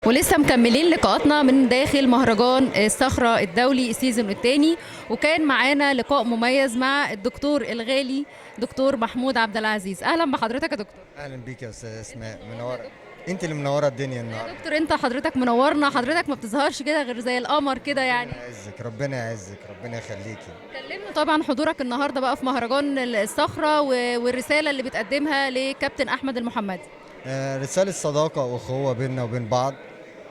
ولسه مكملين لقاءاتنا من داخل مهرجان الصخرة الدولي السيزون الثاني، وكان معانا لقاء مميز مع الدكتور الغالي دكتور محمود عبد العزيز. اهلا بحضرتك يا دكتور. اهلا بيك يا استاذ اسماء، منوره. انت اللي منوره الدنيا يا النهارده. دكتور انت حضرتك منورنا، حضرتك ما بتظهرش كده غير زي القمر كده يعني. ربنا يعزك، ربنا يعزك، ربنا يخليكي. كلمنا طبعا حضورك النهارده بقى في مهرجان الصخرة والرسالة اللي بتقدمها لكابتن احمد المحمدي. رساله صداقه واخوه بيننا وبين بعض.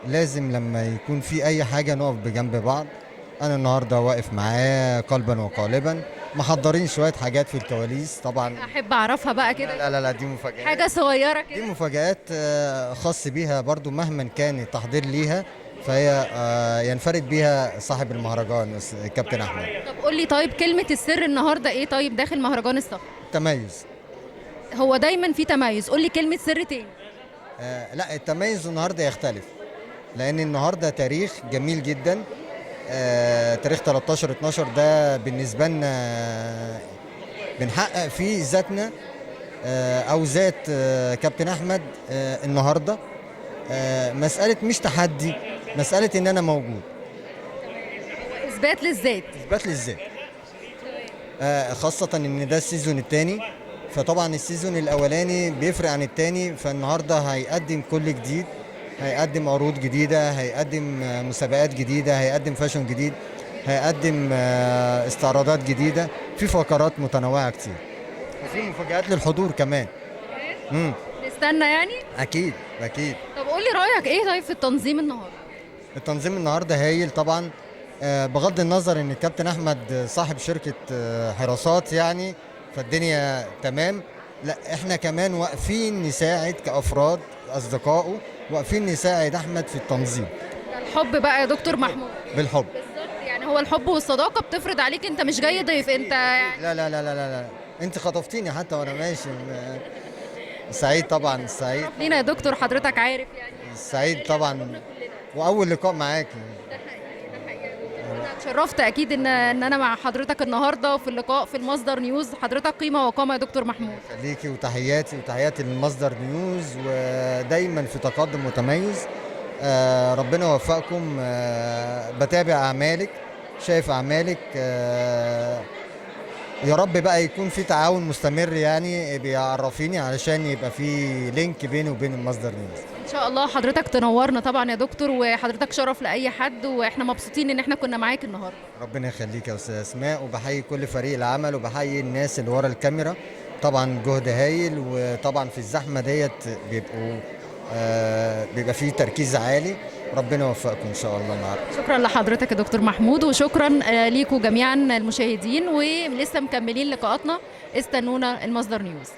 لازم لما يكون في اي حاجه نقف بجنب بعض. انا النهارده واقف معاه قلبا وقالبا، محضرين شويه حاجات في الكواليس طبعا. احب اعرفها بقى كده. لا لا لا، دي مفاجآت. حاجة صغيرة دي كده. مفاجآت خاص بيها برضو مهما كان التحضير ليها، فهي ينفرد بيها صاحب المهرجان كابتن احمد. طب قول لي طيب كلمة السر النهارده ايه طيب داخل مهرجان الصخرة؟ تميز. هو دايما في تميز، قول لي كلمة سر تاني. لا، التميز النهارده يختلف، لان النهارده تاريخ جميل جدا. تاريخ 13/12 ده بالنسبه لنا بنحقق فيه ذاتنا، او ذات كابتن احمد النهارده. مساله مش تحدي، مساله ان انا موجود. اثبات للذات. اثبات للذات. خاصه ان ده السيزون الثاني، فطبعا السيزون الاولاني بيفرق عن الثاني، فالنهارده هيقدم كل جديد، هيقدم عروض جديدة، هيقدم مسابقات جديدة، هيقدم فاشن جديد، هيقدم استعراضات جديدة، في فقرات متنوعة كتير، وفي مفاجآت للحضور كمان. نستنى يعني؟ أكيد أكيد. طب قول لي رأيك ايه طيب في التنظيم النهارده؟ التنظيم النهارده هايل طبعا. بغض النظر إن الكابتن أحمد صاحب شركة حراسات يعني، فالدنيا تمام. لا، احنا كمان واقفين نساعد كأفراد أصدقائه، واقفين نساعد أحمد في التنظيم. الحب بقى يا دكتور محمود. بالحب. بالظبط، يعني هو الحب والصداقة بتفرض عليك، انت مش جاي ضيف انت يعني. لا لا لا لا لا، انت خطفتيني حتى وانا ماشي. سعيد طبعا، سعيد. لينا يا دكتور، حضرتك عارف يعني. سعيد طبعا، واول لقاء معاكي. انا اتشرفت اكيد ان انا مع حضرتك النهارده في اللقاء في المصدر نيوز. حضرتك قيمة وقامة يا دكتور محمود. خليكي، وتحياتي وتحياتي للمصدر نيوز، ودايما في تقدم متميز. ربنا يوفقكم. بتابع اعمالك، شايف اعمالك. يا رب بقى يكون في تعاون مستمر، يعني بيعرفيني علشان يبقى في لينك بيني وبين المصدر نيوز. ان شاء الله حضرتك تنورنا طبعا يا دكتور، وحضرتك شرف لاي حد، واحنا مبسوطين ان احنا كنا معاك النهارده. ربنا يخليك يا استاذ اسماء، وبحيي كل فريق العمل، وبحيي الناس اللي ورا الكاميرا. طبعا جهد هايل، وطبعا في الزحمه ديت بيبقى فيه تركيز عالي. ربنا يوفقكم ان شاء الله النهارده. شكرا لحضرتك يا دكتور محمود، وشكرا ليكم جميعا المشاهدين، ولسه مكملين لقاءاتنا. استنونا المصدر نيوز.